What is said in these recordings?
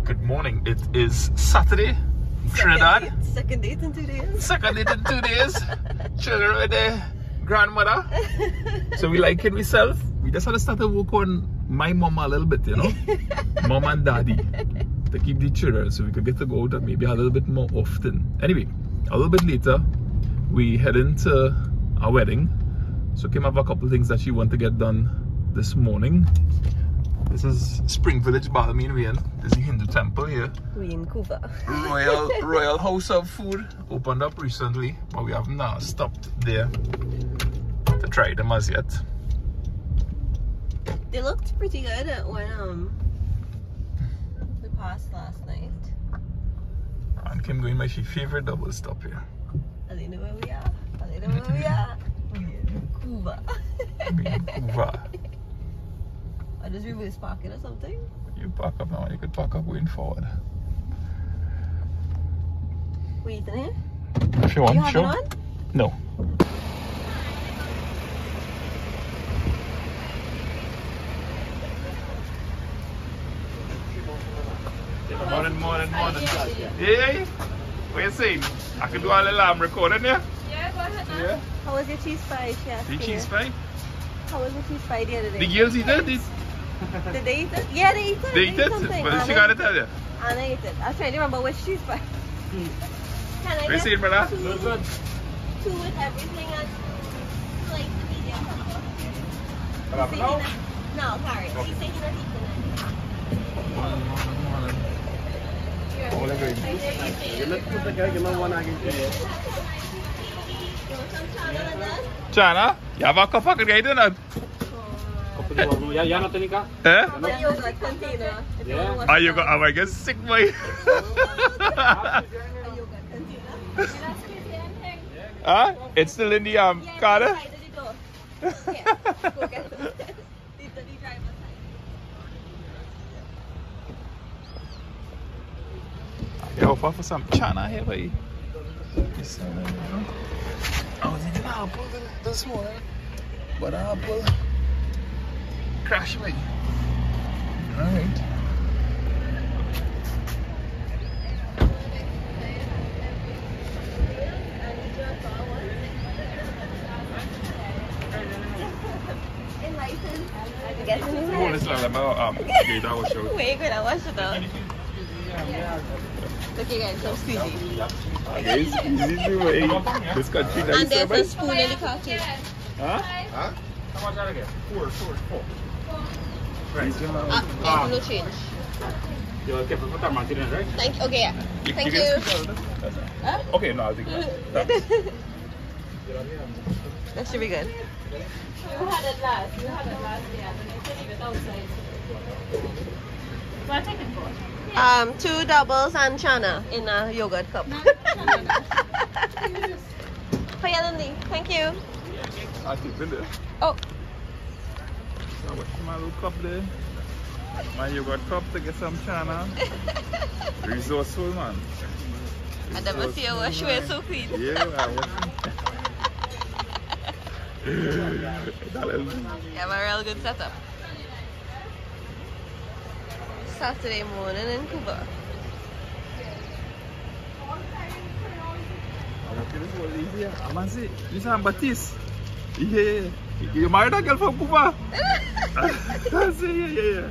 Good morning. It is Saturday in Trinidad. Second date in 2 days. Second date in 2 days. Children with their grandmother. So we like it ourselves. We just had to start to work on my mama a little bit, you know. Mom and daddy. To keep the children so we could get to go out maybe a little bit more often. Anyway, a little bit later, we head into our wedding. So Kim have a couple of things that she want to get done this morning. This is Spring Village, Balmain. We're in. This is the Hindu temple here. We in Cuba. Royal House of Food opened up recently, but we haven't stopped there to try them as yet. They looked pretty good when we passed last night. And Kim going my favorite double stop here. I don't know where we are. We're in Cuba. We're in Cuba. Or just reverse parking or something? You park up now, you could park up going forward. We eating here? If you want, you sure. One? No. Morning. Hey, what you saying? I can do all the alarm recording there? Yeah, go ahead now. Yeah. How was your cheese pie? The cheese pie? How was your cheese pie the other day? The girls eat it? Did they eat it? Yeah, they ate it. They eat it? But she got to tell you. Anna ate it. I was trying to remember which cheese pie. Can I What you saying, get brother? two with everything and like the medium pepper? No, carrot. He's taking it, eating it. Oh, look at Chana, you have a cup of guide in it? Ya no tenía acá. Eh? The yogurt container. Yeah. Are you going to get sick, boy? A yogurt container. Huh? It's still in the car? Yeah, go get it. The driver's side. Yeah, offer for some Chana here, boy. I was eating apple this morning, but apple crashed me. Alright. Wait, good, I watched it though. Look again, so squeezy. This country And there's a spoon in the car too. Huh? How much that again? Four. No change. You kept it for Martin, right? Thank you. Okay, yeah. Thank you. Huh? Okay, no, I'll take that. That should be good. You had it last. Yeah, and then I said leave it outside. So I take it for. 2 doubles and Chana in a yogurt cup. Thank you. I'll take it there. Oh. So what's my little cup there? My yogurt cup to get some Chana. Resourceful, man. I never see a wash away so clean. Yeah, You have a real good setup. Saturday morning in Cuba. I'm say, you say Baptiste. Yeah. You married a girl from Cuba? I say, yeah.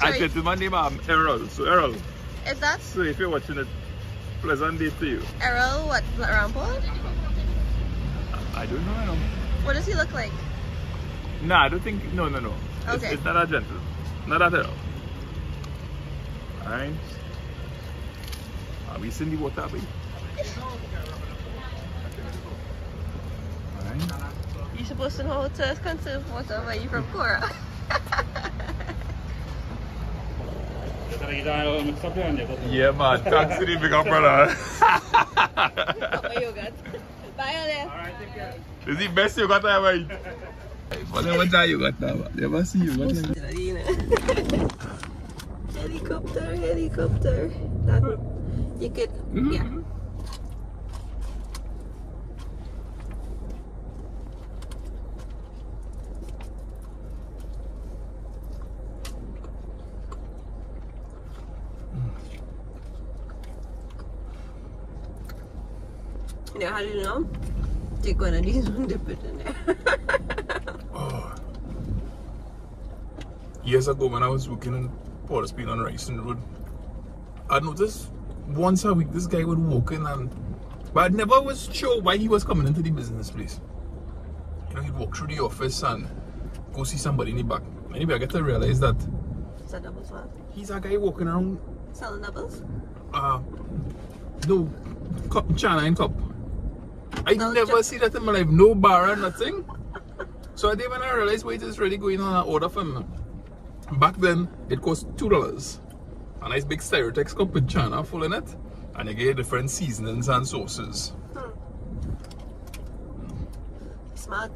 I get my name Errol. So Errol. Is that So if you're watching it, pleasant day to you. Errol? What? Rampart? I don't know. What does he look like? Nah, I don't think. No. Okay. It's not that gentle. Not that Errol. Alright. Are we in the water, baby? Alright. You're supposed to know how to conserve water when you're from Cora. Yeah, man. Thanks to the big up, brother. My yogurt. Bye, Ale. Alright, take care. This is the best you got ever eat. What time you got now? Never see you. Helicopter. That, you could, yeah. You know how do you know? Take one of these and dip it in there. Oh. Years ago when I was working in Port of Spain on Ricing Road, I noticed once a week this guy would walk in but I never was sure why he was coming into the business place. You know, he'd walk through the office and go see somebody in the back. Anyway, I get to realize that Is that doubles what? he's a guy walking around Selling doubles? no cup, china and cup. I No, never see that in my life, no bar or nothing. So I did when I realized wait, it's really going on an order from him. Back then it cost $2. A nice big Stereotex cup with china full in it, and you get different seasonings and sauces. Smart.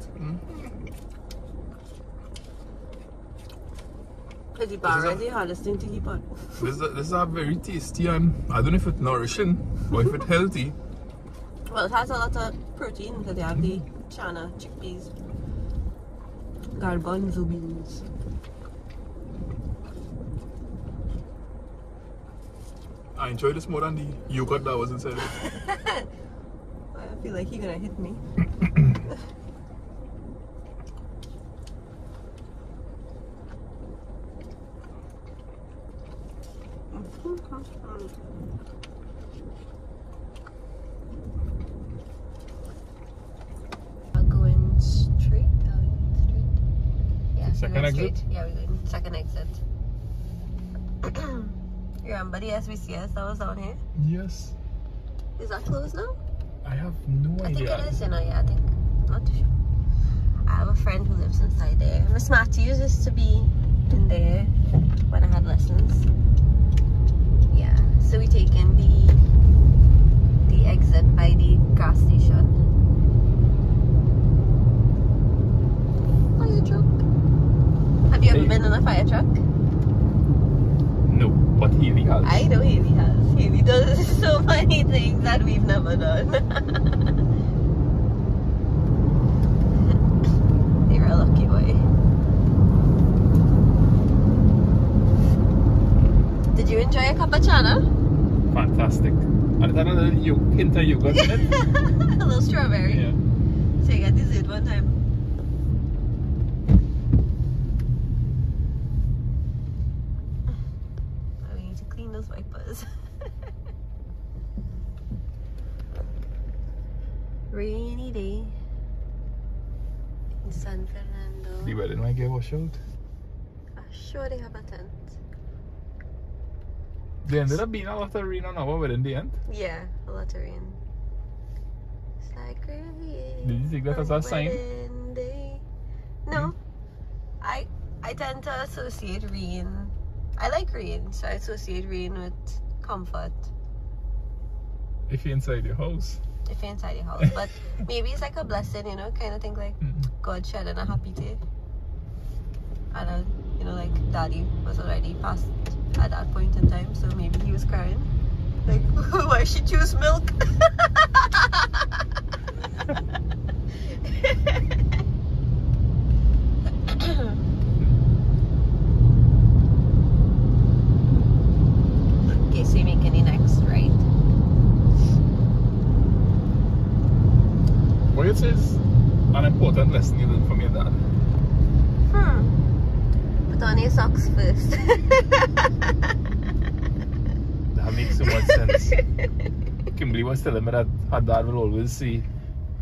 The bar is the hardest thing to keep on. This is a very tasty, and I don't know if it's nourishing or if it's healthy. Well, it has a lot of protein because they have the chana, chickpeas, garbanzo beans. I enjoy this more than the yogurt that was inside it. I feel like you're gonna hit me. Going straight down straight. Yeah, Second going exit? straight. Yeah, we're going second exit. You remember the SBCS that was down here? Yes. Is that closed now? I have no I think idea. it is, you know, yeah, I think. Not too sure. I have a friend who lives inside there. Miss Matthews used to be in there when I had lessons. Yeah, so we taken the exit by the gas station. Fire truck. Have you ever been in a fire truck? No, but Healy has. I know Haley has. Haley does so many things that we've never done. You're a lucky boy. Did you enjoy a cup of chana? Fantastic. And it had a little hint of yogurt in it. A little strawberry. Yeah. So you got dessert one time. We need to clean those wipers. Rainy day in San Fernando. The wedding might get washed out. I'm sure they have a tent. There ended up being a lot of rain on our wedding in the end. Yeah, a lot of rain. It's like rain. Did you think that as a sign? Wedding day. No. I tend to associate rain. I like rain, so I associate rain with comfort. If you're inside your house. If you're inside your house. But maybe it's like a blessing, you know, kind of thing like God shedding a happy day. And you know, like Daddy was already past at that point in time, so maybe he was crying. Like, why she choose milk? Okay, so you're making the next right. What it says an important lesson you learned from your dad. Put on your socks first. That makes so much sense. Kimberly was telling me that her dad will always say,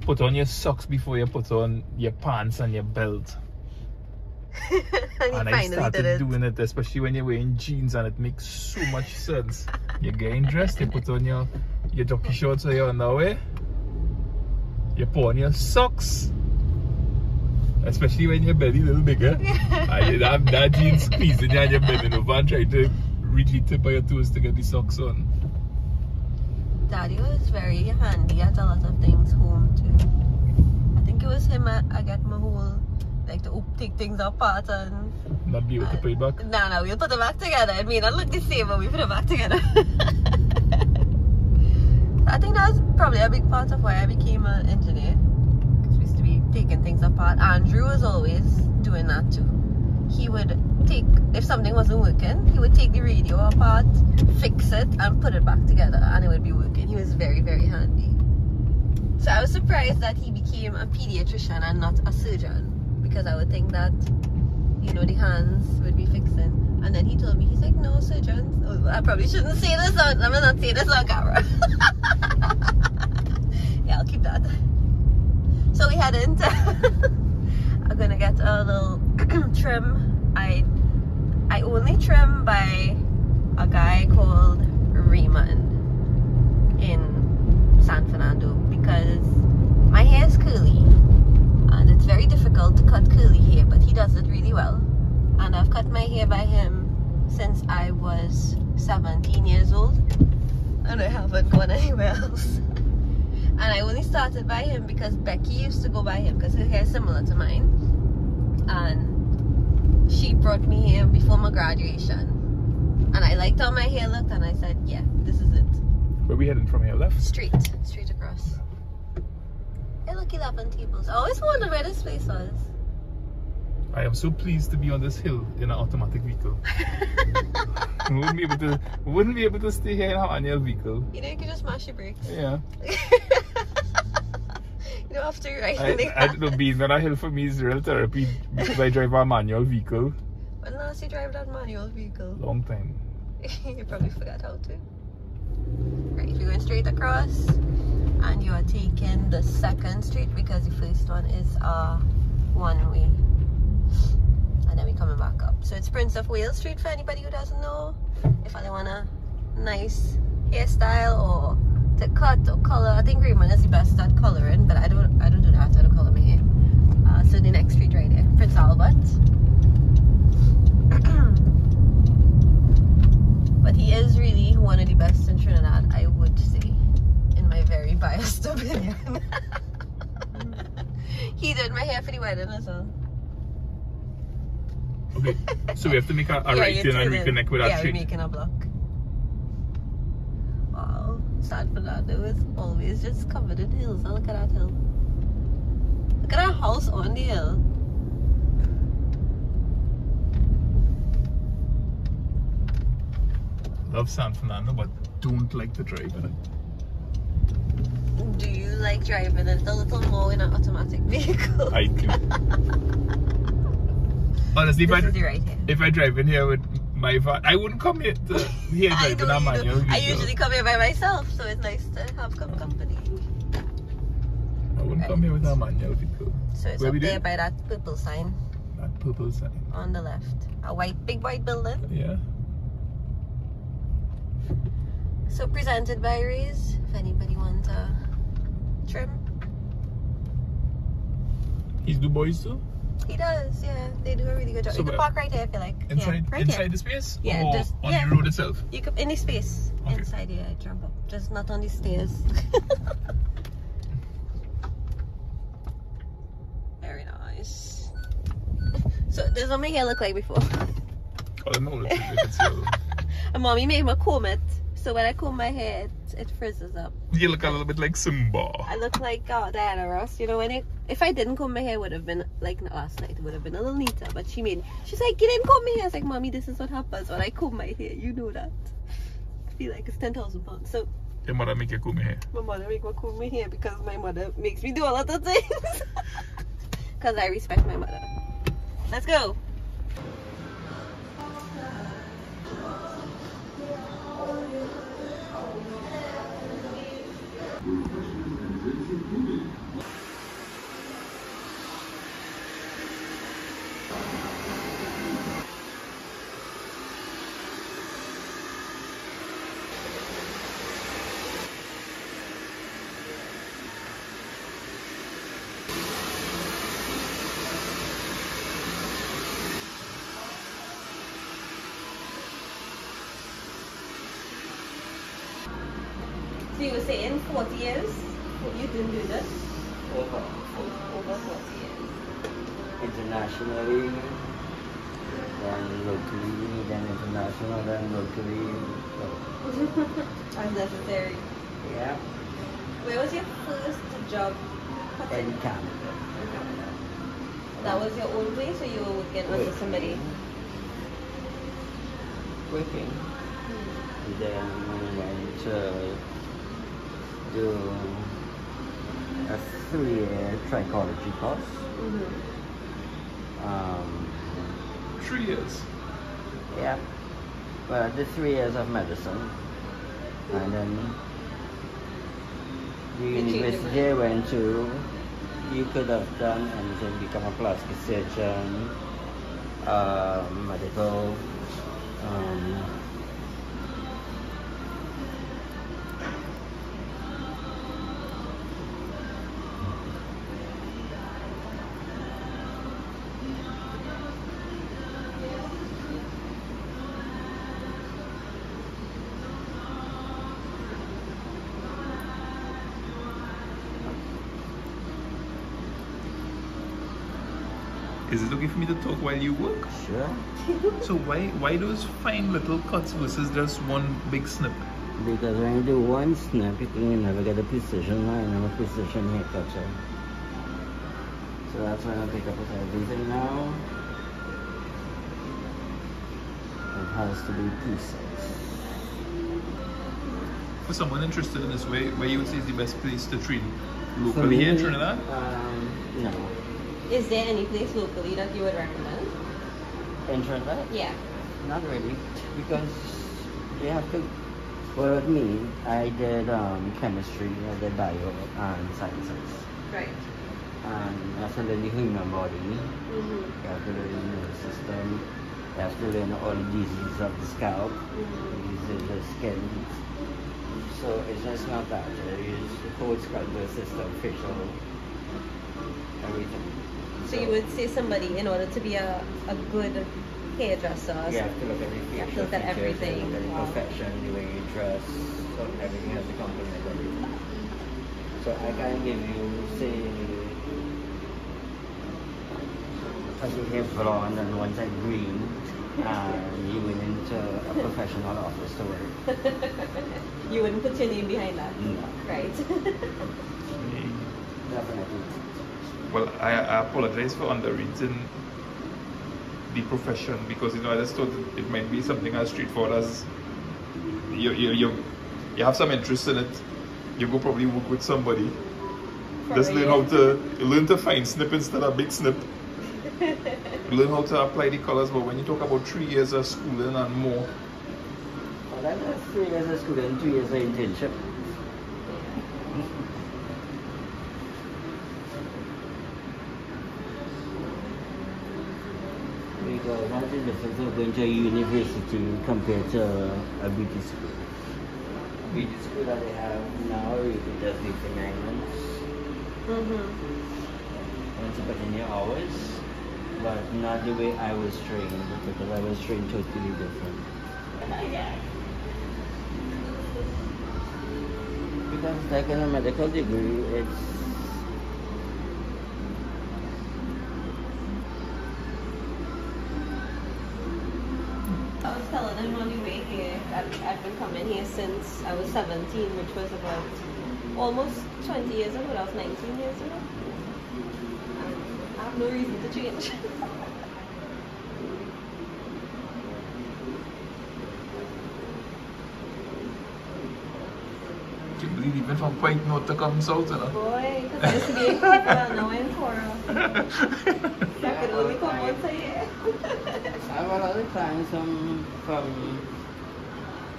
put on your socks before you put on your pants and your belt. And I started doing it, especially when you're wearing jeans, and it makes so much sense. You're getting dressed, you put on your jockey shorts or your underwear, you put on your socks, especially when your belly a little bigger, and you have that jeans squeezing you and you're bending over and trying to reach the tip of your toes to get the socks on. Daddy was very handy at a lot of things home too. I think it was him I got my whole, like, to take things apart and Not be able to put it back. No, we'll put it back together. It may not look the same, but we put it back together. I think that was probably a big part of why I became an engineer. Because we used to be taking things apart. Andrew was always doing that too. He would take, if something wasn't working, he would take the radio apart, fix it, and put it back together, and it would be working. He was very, very handy. So I was surprised that he became a pediatrician and not a surgeon, because I would think that, you know, the hands would be fixing. And then he told me, he's like, no, surgeons. Oh, I probably shouldn't say this on, I'm not saying this on camera. Yeah, I'll keep that. So we head into, I'm gonna get a little trim. I only trim by a guy called Raymond in San Fernando, because my hair is curly and it's very difficult to cut curly hair, but he does it really well. And I've cut my hair by him since I was 17 years old, and I haven't gone anywhere else. And I only started by him because Becky used to go by him because her hair is similar to mine, and she brought me here before my graduation, and I liked how my hair looked, and I said, yeah, this is it. Where we heading from here? Left? Straight across. Hey, look, 11 tables. I always wondered where this place was. I am so pleased to be on this hill in an automatic vehicle. We wouldn't be able to stay here in a manual vehicle. You know, you can just mash your brakes. Yeah. You don't have to ride I don't know, being on a hill for me is real therapy because I drive a manual vehicle. When last you drive that manual vehicle? Long time. You probably forgot how to. Right, you're going straight across, and you are taking the second street because the first one is one way, and then we're coming back up. So it's Prince of Wales Street for anybody who doesn't know. If I want a nice hairstyle or to cut or color, I think Raymond is the best at coloring, but I don't do that. I don't color my hair. So the next street right there, Prince Albert. But he is really one of the best in Trinidad, I would say, in my very biased opinion. He did my hair for the wedding as well. Okay, so we have to make a right turn and reconnect with that street. Yeah, we're making a block. Wow, San Fernando is always just covered in hills. Oh, look at that hill. Look at that house on the hill. Love San Fernando, but don't like to drive in it. Do you like driving it a little more in an automatic vehicle? I do. Honestly, if I drive in here with my van, I wouldn't come here to driving a manual vehicle. I usually come here by myself, so it's nice to have company. I wouldn't come here with a manual vehicle. So it's up there by that purple sign. That purple sign. On the left. A big white building. Yeah. So presented by Rays, if anybody wants a trim. He's do boys too? He does, yeah. They do a really good job. So you can park right here if you like. Inside, yeah, right inside here. the space? Yeah, or just on the road itself? You could any space okay. inside here, jump up. Just not on the stairs. Very nice. So this is what my hair looked like before. Oh no, it's And mommy made me comb it. So when I comb my hair, it frizzes up. You look a little bit like Simba. I look like Diana Ross. You know, if I didn't comb my hair, it would have been like last night. It would have been a little neater. But she's like, you didn't comb my hair. I was like, mommy, this is what happens when I comb my hair. You know that. I feel like it's 10,000 pounds. So your mother make you comb your hair? My mother make me comb my hair because my mother makes me do a lot of things. Because I respect my mother. Let's go. So you were saying 40 years you didn't do this? Over 40 years. Internationally, then locally, then international, then locally. As necessary. Yeah. Where was your first job? In Canada. That was your own place, or you were working under somebody? Working. Then we went to do a 3-year trichology course. Mm-hmm. 3 years. Yeah. Well, I did 3 years of medicine. And then the You changed university your I went to, you could have done anything, become a plastic surgeon, medical, Is it okay for me to talk while you work? sure. So why those fine little cuts versus just one big snip? Because when you do one snip, you can never get a precision line or a precision haircut. So that's why I pick up with everything now. It has to be precise. For someone interested in this, where you would say is the best place to treat? For Locally me, here in Trinidad? No. Is there any place locally that you would recommend? In Trinidad? Yeah. Not really, because you have to. Well, with me, I did chemistry, I did bio and sciences, Right. and you have to learn the human body. Mm-hmm. You have to learn the nervous system. You have to learn all the diseases of the scalp, diseases of the skin. So it's just not that. It's the whole skeletal system, facial, everything. So you would say somebody, in order to be a good hairdresser, You have to look at the You have to facial look at features, everything. look at the Wow. perfection, the way you dress, so everything has to complement everything. So I can give you, say, I give hair blonde and one side green, and you went into a professional office to work. you wouldn't put your name behind that. No, Right. definitely. Well, I apologize for underrating the profession, because I just thought it might be something as straightforward as you have some interest in it. You go probably work with somebody. Just learn to find snip instead of big snip. Learn how to apply the colors. But when you talk about 3 years of schooling and more, Well, that's 3 years of school and 2 years of internship. Because that's the difference of going to a university compared to a beauty school. A beauty school that they have now, you can just do for 9 months. Mm-hmm. Once you put in your hours, but not the way I was trained, because I was trained totally different. Because like in a medical degree, it's I was telling him on the way here, I've been coming here since I was 17, which was about almost 20 years ago. That was 19 years ago. I have no reason to change. you believe even from Point North to come south, you know? Boy, because I used to be in Cleveland, now I'm in Cora. I could only come once a year. I have a lot of clients from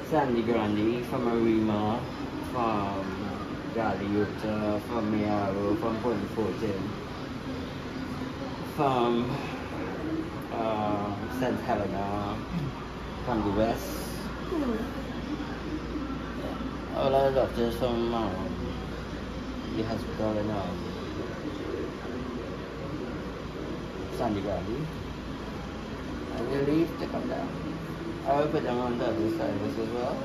Sandy Grande, from Arima, from Galiota, from Miaro, from Point Fortin, from St. Helena, from the West. A lot of doctors from the hospital in Sandy Grande. I will leave to come down. I will put them on the other side as well.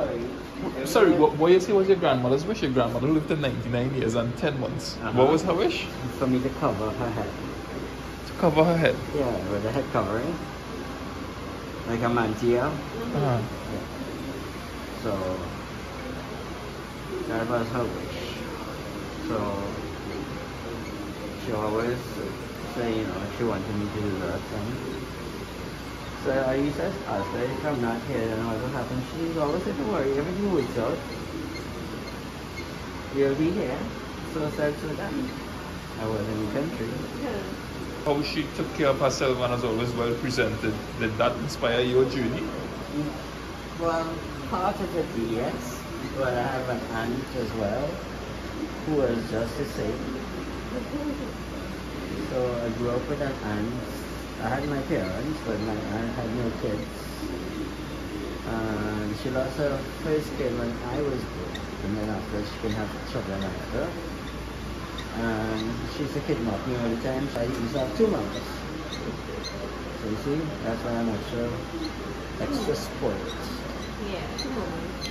worry. Sorry, what you say was your grandmother's wish? Your grandmother lived to 99 years and 10 months. What was her wish? For me to cover her head. To cover her head. Yeah, with a head covering. Like a mantilla. Uh-huh. Yeah. So, that was her wish. So, she always say, you know, she wanted me to do that thing. So I used to ask her, if I'm not here, then what will happen? She's always said, don't worry, everything works out. You'll be here. So aside from that, I was in the country. How she took care of herself and was always well presented. Did that inspire your journey? Well, part of it, yes. But I have an aunt as well, who was just the same. So I grew up with an aunt. I had my parents, but my aunt had no kids. And she lost her first kid when I was born. And then after she couldn't have children either. And she used to kidnap me all the time, so I used to have 2 mothers. So you see, that's why I'm extra spoiled. Yeah,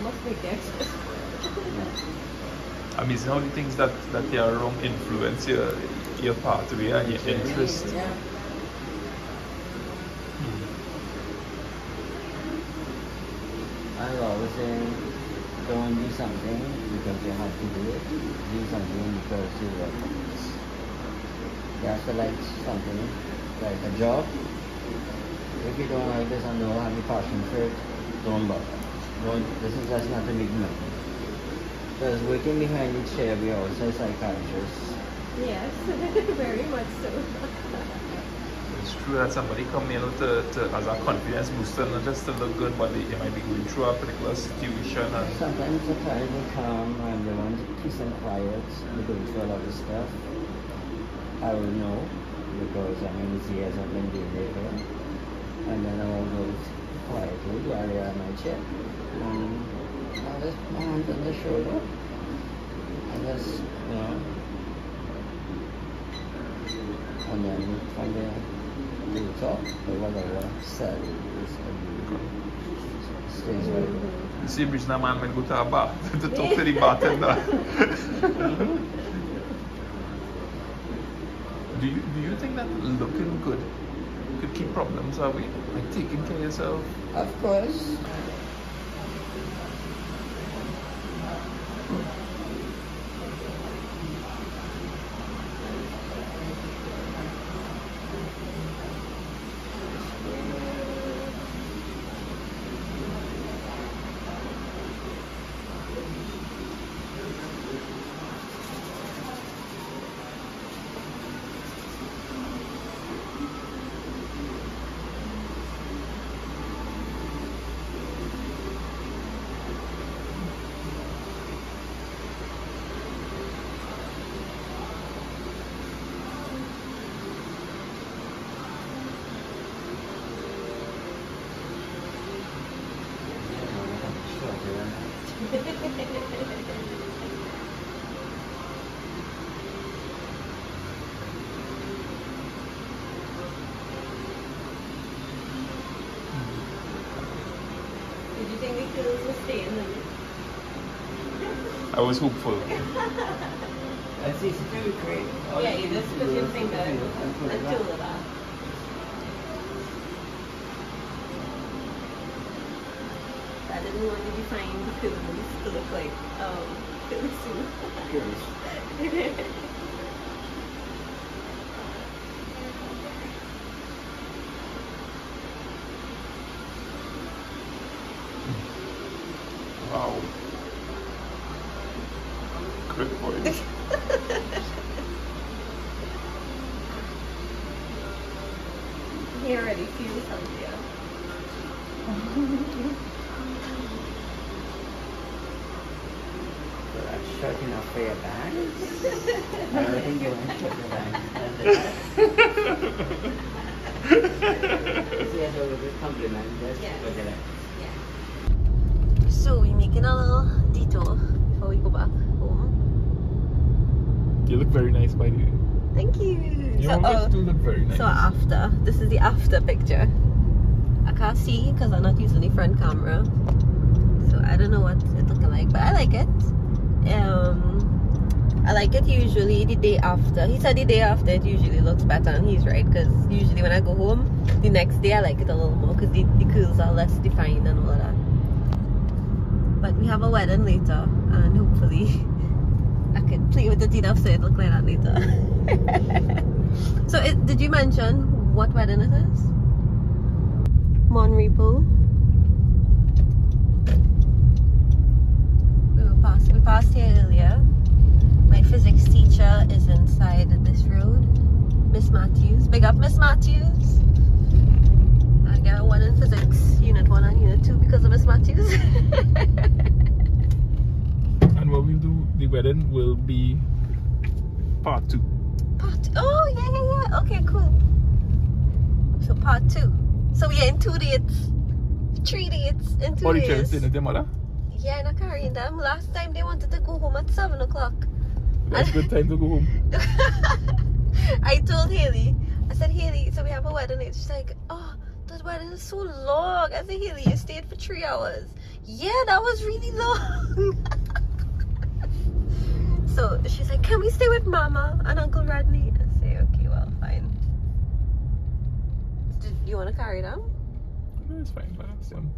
must make extra spoiled. Yeah. Amazing how the things that they are wrong influence your pathway and your interest. Yeah. I always say, don't do something because you have to do it. Do something because you love it. You have to like something, like a job. If you don't like this and don't have a passion for it, don't bother. This is just not to make money. Because working behind the chair, we also psychiatrists. Yes, very much so. It's true that somebody come in to as a confidence booster, not just to look good, but they might be going through a particular situation. And Sometimes the clients will come and they want peace and quiet. They go through a lot of stuff. I will know because I mean it's years I've been doing it here. And then I will go quietly while they are on my chair. And I'll just put my hand on the shoulder. And just, you know. And then from there, we talk or whatever said stays right there. the same reason a man might go to a bar to talk to the bartender. Do you think that looking good could keep problems away? Like taking care of yourself? Of course. Did you think the kills would stay in the I was hopeful. That's easy to create. Yeah, you just put your finger and tool it off. I didn't want to define the films to look like film soup. Wow. Good boy. He already feels hungry. So that's short enough for your bag. I don't think you want to short your bag. See, as a good compliment, just Yeah. look at it. So we're making a little detour before we go back home. You look very nice, by the way. Thank you. Your always do look very nice. So after, this is the after picture. I can't see because I'm not using the front camera. So I don't know what it's looking like, but I like it. I like it usually the day after. He said the day after it usually looks better, and he's right, because usually when I go home the next day I like it a little more because the curls are less defined and all of that. But we have a wedding later, and hopefully I can play with it enough so it look like that later. So did you mention what wedding it is? Monrepo. We passed here earlier. My physics teacher is inside this road. Miss Matthews. Big up Miss Matthews. I got 1 in physics, unit 1 and unit 2 because of Miss Matthews. And what we'll do, the wedding will be part 2. Part 2. Oh, yeah. Okay, cool. So part 2. So we're in 2 dates. 3 dates in 2 Or the days. children staying with their mother? Yeah, I'm not carrying them. Last time they wanted to go home at 7 o'clock. That's a good time to go home. I told Haley, I said, Haley, so we have a wedding. She's like, oh, that wedding is so long. I said, Haley, you stayed for 3 hours. Yeah, that was really long. So she's like, can we stay with Mama and Uncle Rodney? I say, okay, well, fine. Do you want to carry them? No, it's fine, but that's fun.